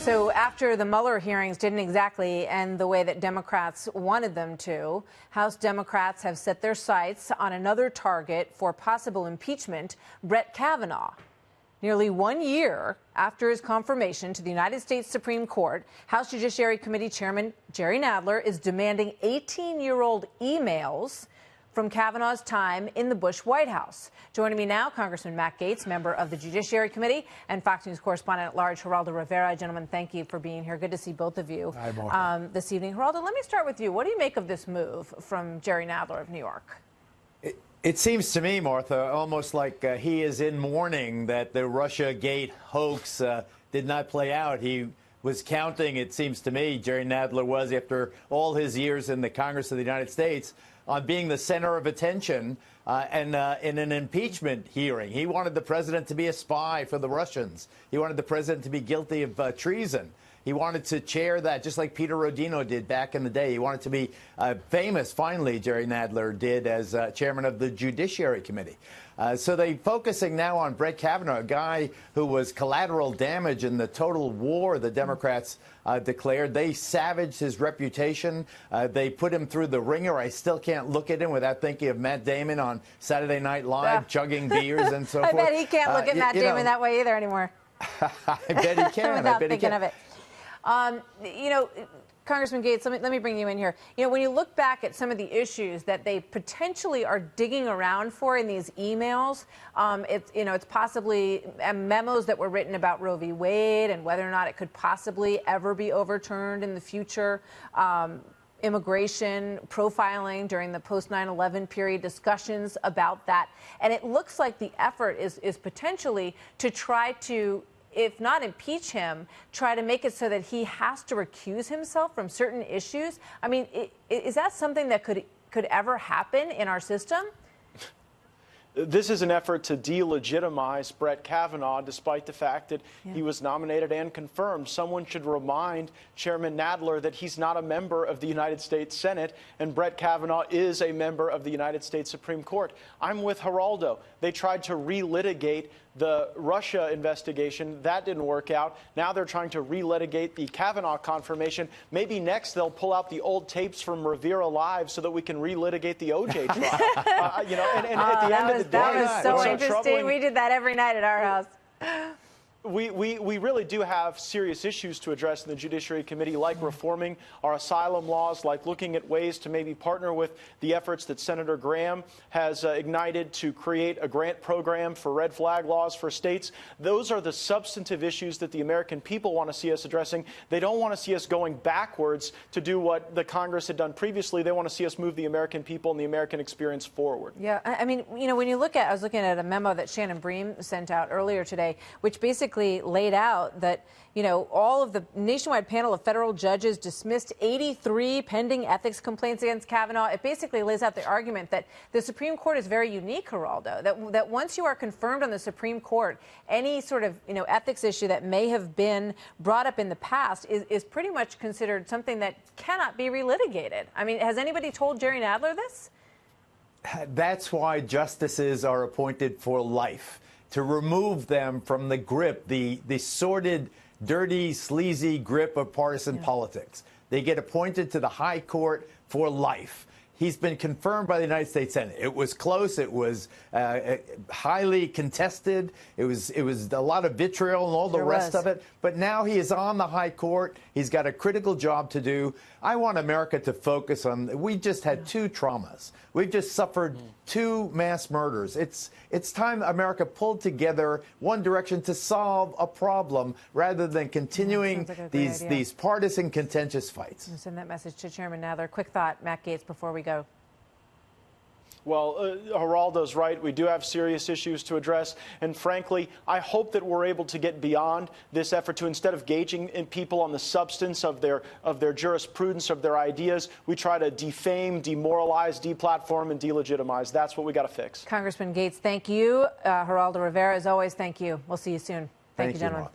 So after the Mueller hearings didn't exactly end the way that Democrats wanted them to, House Democrats have set their sights on another target for possible impeachment, Brett Kavanaugh. Nearly 1 year after his confirmation to the United States Supreme Court, House Judiciary Committee Chairman Jerry Nadler is demanding 18-year-old emails from Kavanaugh's time in the Bush White House. Joining me now, Congressman Matt Gaetz, member of the Judiciary Committee, and Fox News correspondent at large, Geraldo Rivera. Gentlemen, thank you for being here. Good to see both of you this evening. Geraldo, let me start with you. What do you make of this move from Jerry Nadler of New York? It seems to me, Martha, almost like he is in mourning that the Russia-Gate hoax did not play out. He was counting, it seems to me, Jerry Nadler was, after all his years in the Congress of the United States, on being the center of attention and in an impeachment hearing. He wanted the president to be a spy for the Russians. He wanted the president to be guilty of treason. He wanted to chair that, just like Peter Rodino did back in the day. He wanted to be famous, finally, Jerry Nadler did, as chairman of the Judiciary Committee. So they're focusing now on Brett Kavanaugh, a guy who was collateral damage in the total war the Democrats declared. They savaged his reputation. They put him through the ringer. I still can't look at him without thinking of Matt Damon on Saturday Night Live, chugging beers and so forth. I bet he can't look at Matt Damon that way either anymore. I bet he can. Without thinking of it. Congressman Gaetz, let me bring you in here. When you look back at some of the issues that they potentially are digging around for in these emails, it's possibly memos that were written about Roe v. Wade and whether or not it could possibly ever be overturned in the future. Immigration, profiling during the post-9/11 period, discussions about that. And it looks like the effort is potentially to try to, if not impeach him, try to make it so that he has to recuse himself from certain issues. I mean, is that something that could ever happen in our system? This is an effort to delegitimize Brett Kavanaugh, despite the fact that he was nominated and confirmed. Someone should remind Chairman Nadler that he's not a member of the United States Senate, and Brett Kavanaugh is a member of the United States Supreme Court. I'm with Geraldo. They tried to relitigate the Russia investigation. That didn't work out. Now they're trying to relitigate the Kavanaugh confirmation. Maybe next they'll pull out the old tapes from Rivera Live so that we can relitigate the OJ trial. And at the end of the day, that was so interesting. We did that every night at our house. We really do have serious issues to address in the Judiciary Committee, like reforming our asylum laws, like looking at ways to maybe partner with the efforts that Senator Graham has ignited to create a grant program for red flag laws for states. Those are the substantive issues that the American people want to see us addressing. They don't want to see us going backwards to do what the Congress had done previously. They want to see us move the American people and the American experience forward. Yeah, I mean, when you look at, I was looking at a memo that Shannon Bream sent out earlier today, which basically laid out that, all of the nationwide panel of federal judges dismissed 83 pending ethics complaints against Kavanaugh. It basically lays out the argument that the Supreme Court is very unique, Geraldo, that once you are confirmed on the Supreme Court, any sort of, ethics issue that may have been brought up in the past is pretty much considered something that cannot be relitigated. I mean, has anybody told Jerry Nadler this? That's why justices are appointed for life, to remove them from the grip, the sordid, dirty, sleazy grip of partisan politics. They get appointed to the high court for life. He's been confirmed by the United States Senate. It was close. It was highly contested. It was a lot of vitriol and all the rest of it. But now he is on the high court. He's got a critical job to do. I want America to focus on, we just had two traumas. We've just suffered two mass murders. It's time America pulled together one direction to solve a problem rather than continuing these partisan contentious fights. I'm send that message to Chairman Nadler. Quick thought, Matt Gaetz, before we go. Well, Geraldo's right. We do have serious issues to address. And frankly, I hope that we're able to get beyond this effort to, instead of gauging in people on the substance of their jurisprudence, of their ideas, we try to defame, demoralize, deplatform, and delegitimize. That's what we got to fix. Congressman Gaetz, thank you. Geraldo Rivera, as always, thank you. We'll see you soon. Thank you, gentlemen.